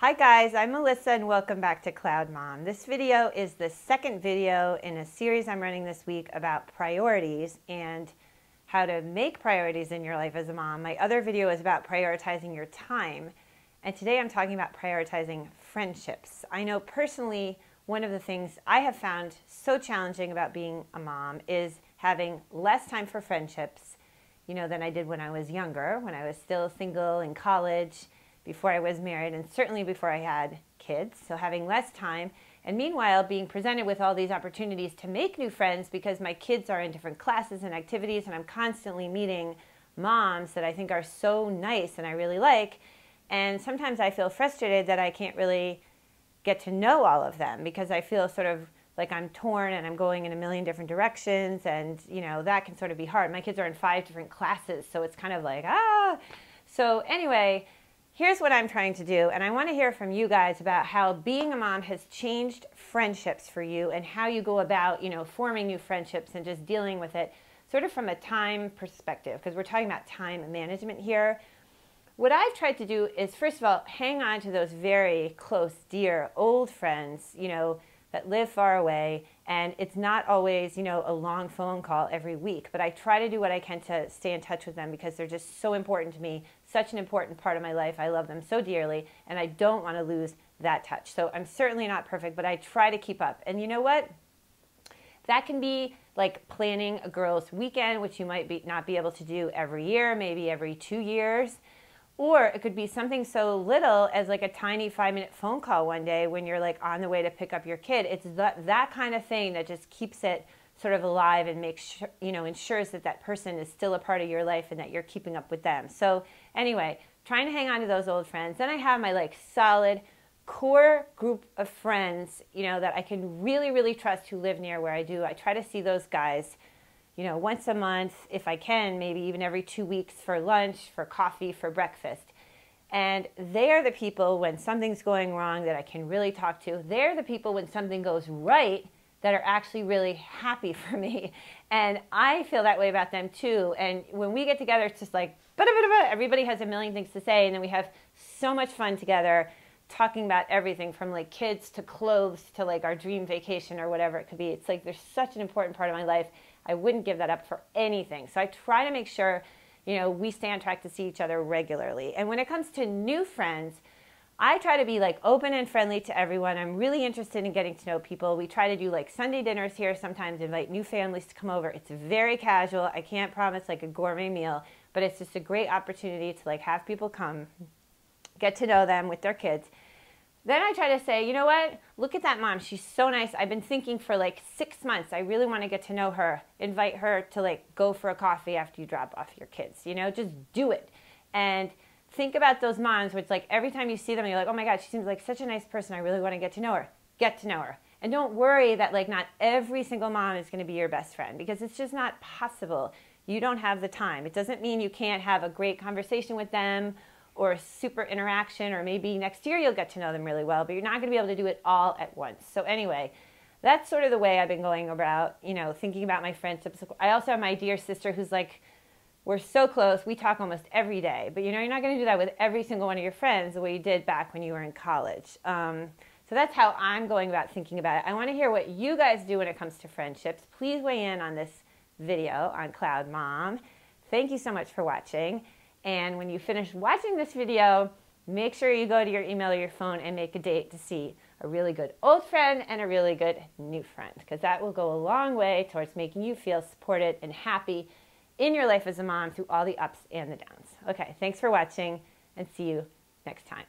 Hi guys, I'm Melissa and welcome back to CloudMom. This video is the second video in a series I'm running this week about priorities and how to make priorities in your life as a mom. My other video is about prioritizing your time, and today I'm talking about prioritizing friendships. I know personally one of the things I have found so challenging about being a mom is having less time for friendships, than I did when I was younger, when I was still single in college, before I was married, and certainly before I had kids. So having less time, and meanwhile being presented with all these opportunities to make new friends because my kids are in different classes and activities, and I'm constantly meeting moms that I think are so nice and I really like. And sometimes I feel frustrated that I can't really get to know all of them because I feel sort of like I'm torn and I'm going in a million different directions, and that can sort of be hard. My kids are in 5 different classes, so it's kind of like, So anyway, here's what I'm trying to do, and I want to hear from you guys about how being a mom has changed friendships for you and how you go about, forming new friendships and just dealing with it sort of from a time perspective, because we're talking about time management here. What I've tried to do is, first of all, hang on to those very close, dear, old friends, that live far away, and it's not always, a long phone call every week, but I try to do what I can to stay in touch with them because they're just so important to me, such an important part of my life. I love them so dearly, and I don't want to lose that touch. So I'm certainly not perfect, but I try to keep up. And you know what? That can be like planning a girls' weekend, which you might not be able to do every year, maybe every 2 years. Or it could be something so little as like a tiny 5-minute phone call one day when you're like on the way to pick up your kid. It's that kind of thing that just keeps it sort of alive and makes sure, ensures that that person is still a part of your life and that you're keeping up with them. So anyway, trying to hang on to those old friends. Then I have my like solid core group of friends, that I can really, really trust who live near where I do. I try to see those guys once a month, if I can, maybe even every 2 weeks for lunch, for coffee, for breakfast. And they are the people when something's going wrong that I can really talk to. They're the people when something goes right that are actually really happy for me. And I feel that way about them too. And when we get together, it's just like, everybody has a million things to say. And then we have so much fun together talking about everything from like kids to clothes to like our dream vacation or whatever it could be. It's like they're such an important part of my life. I wouldn't give that up for anything. So I try to make sure, we stay on track to see each other regularly. And when it comes to new friends, I try to be like open and friendly to everyone. I'm really interested in getting to know people. We try to do like Sunday dinners here, sometimes invite new families to come over. It's very casual. I can't promise like a gourmet meal, but it's just a great opportunity to like have people come, get to know them with their kids. Then I try to say, you know what? Look at that mom. She's so nice. I've been thinking for like 6 months. I really want to get to know her. Invite her to like go for a coffee after you drop off your kids. Just do it. And think about those moms where it's like every time you see them, you're like, oh my God, she seems like such a nice person. I really want to get to know her. Get to know her. And don't worry that like not every single mom is going to be your best friend, because it's just not possible. You don't have the time. It doesn't mean you can't have a great conversation with them or a super interaction, or maybe next year you'll get to know them really well, but you're not going to be able to do it all at once. So anyway, that's sort of the way I've been going about, thinking about my friendships. I also have my dear sister who's like, we're so close, we talk almost every day, but you're not going to do that with every single one of your friends the way you did back when you were in college. So that's how I'm going about thinking about it. I want to hear what you guys do when it comes to friendships. Please weigh in on this video on CloudMom. Thank you so much for watching. And when you finish watching this video, make sure you go to your email or your phone and make a date to see a really good old friend and a really good new friend, because that will go a long way towards making you feel supported and happy in your life as a mom through all the ups and the downs. Okay, thanks for watching, and see you next time.